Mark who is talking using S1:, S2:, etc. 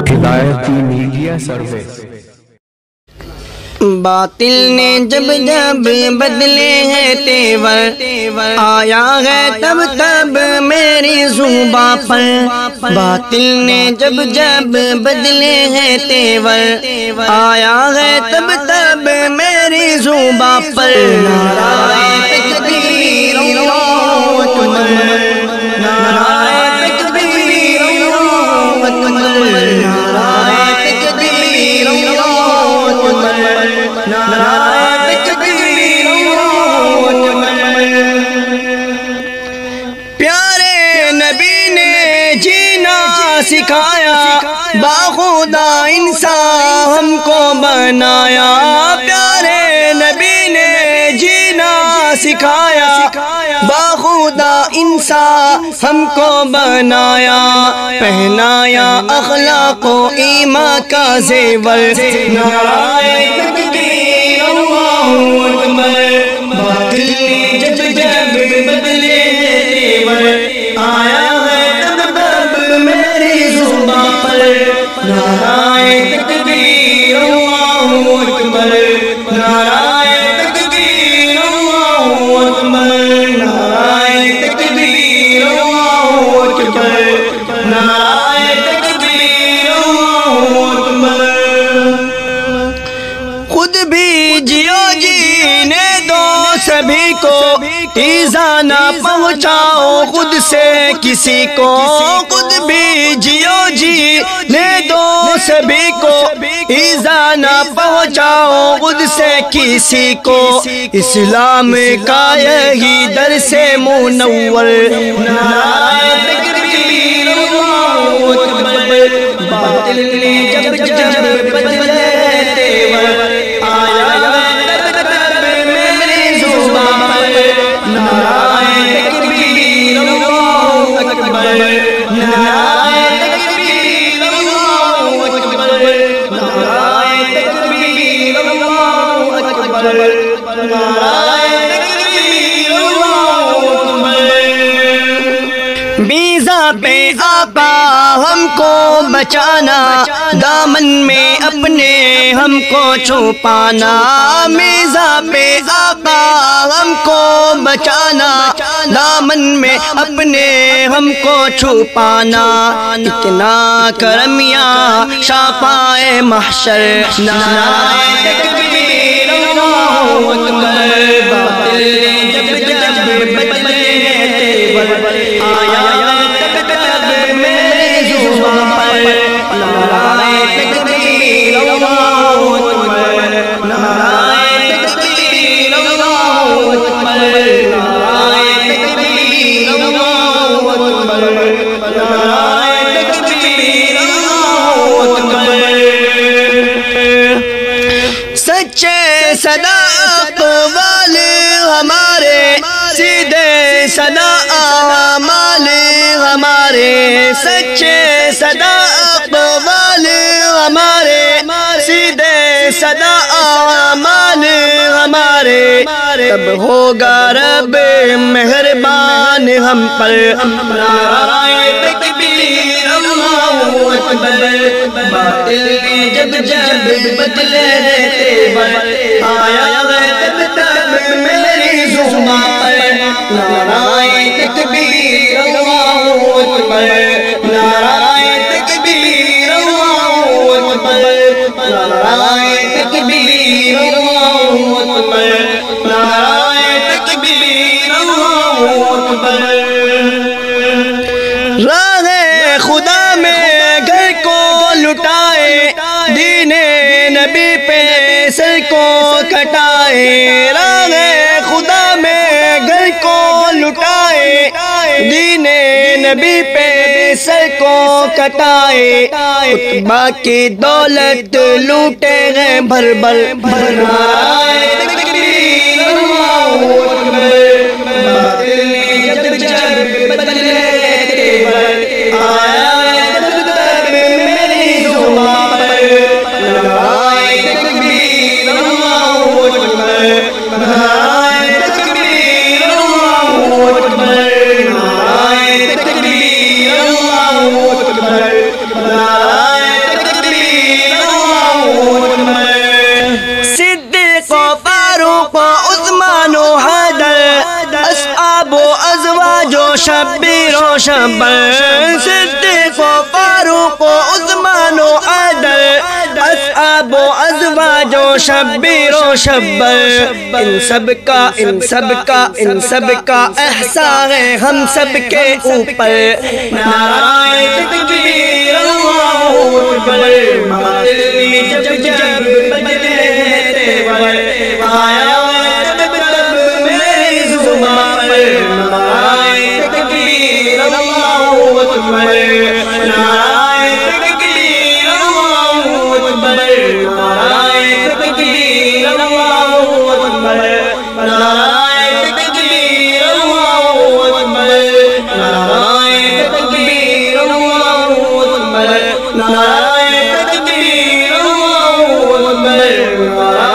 S1: ہدایتی media service.
S2: باطل نے جب جب بدلے ہیں تیور، آیا ہے تب تب میری زباں پر۔ باطل نے جب جب بدلے ہیں تیور، آیا ہے تب تب میری زباں پر۔ نعرہ-e-takbeer Allahu akbar، نعرہ-e-takbeer Allahu akbar، نعرہ-e-takbeer Allahu akbar، نعرہ-e-takbeer Allahu akbar۔ پیارے نبی نے جینا سکھایا، باخدا انسان ہم کو بنایا۔ پیارے نبی نے جینا سکھایا، باخدا انسان ہم کو بنایا۔ پہنایا اخلاق و ایمان کا زیور، نعرہ-e-takbeer Allahu akbar۔ باطل نے جب جب بدلے ہیں تیور، آیا ہے تب تب میری زباں پر۔ نعرہ-e-takbeer Allahu akbar، نعرہ-e-takbeer Allahu akbar، نعرہ-e-takbeer Allahu akbar، نعرہ-e-takbeer Allahu akbar۔ خود بھی جیو جینے دو سبھی کو، ایذا نہ پہنچاؤ خود سے کسی کو۔ خود بھی جیو جینے دو سبھی کو، ایذا نہ پہنچاؤ خود سے کسی کو۔ اسلام کا یہی درس منور، نعرہ-e-takbeer Allahu akbar۔ باطل نے جب جب بدلے تیور، آیا ہے تب تب میری زباں پر۔ نعرہ-e-takbeer Allahu akbar، نعرہ-e-takbeer Allahu akbar، نعرہ-e-takbeer Allahu akbar، نعرہ-e-takbeer Allahu akbar۔ بیضا پہ آقا ہم کو بچانا، دامن میں اپنے ہم کو چھپانا۔ میزا پہ آقا ہم کو بچانا، دامن میں اپنے ہم کو چھپانا۔ اتنا کرم یا شافعِ محشر، نعرہ-e-takbeer Allahu akbar۔ باطل نے جب جب بدلے ہیں تیور، آیا ہے تب تب میری زباں پر۔ نعرہ-e-takbeer Allahu akbar، نعرہ-e-takbeer Allahu akbar، نعرہ-e-takbeer Allahu akbar، نعرہ-e-takbeer Allahu akbar۔ سچے صدا اقوال ہمارے، سیدھے صدا اعمال ہمارے۔ سچے صدا اقوال ہمارے، سیدھے صدا اعمال ہمارے۔ تب ہوگا رب مہربان ہم پر۔ نعرہ-e-takbeer Allahu akbar۔ باطل نے جب جب بدلے ہیں تیور، آیا ہے تب تب میری زباں پر۔ نعرہ-e-takbeer Allahu akbar، نعرہ-e-takbeer Allahu akbar، نعرہ-e-takbeer Allahu akbar، نعرہ-e-takbeer Allahu akbar۔ راہ خدا میں گھر کو لٹائے، دین نبی پہ سر کو کٹائے۔ راہ خدا میں گھر کو لٹائے، دین نبی پہ سر کو کٹائے۔ خطبہ کی دولت لوٹے ہیں بھر بھر۔ نعرہ-e-takbeer Allahu akbar۔ باطل نے جب جب بدلے تیور، آیا ہے تب تب میری زباں پر۔ نعرہ-e-takbeer اصحاب و ازواج و شبیر و شبر صدیق و فاروق و عثمان و عدل اصحاب و ازواج و شبیر و شبر ان سب کا احسان ہے ہم سب کے اوپر نعرہ تکبیر اللہ اکبر ماتمی جب جب بدلے تیور آیا تب تب میری زبان پر نعرہ تکبیر اللہ اکبر نعرہ تکبیر اللہ اکبر نعرہ تکبیر اللہ اکبر نعرہ تکبیر اللہ اکبر نعرہ تکبیر اللہ اکبر نعرہ تکبیر اللہ اکبر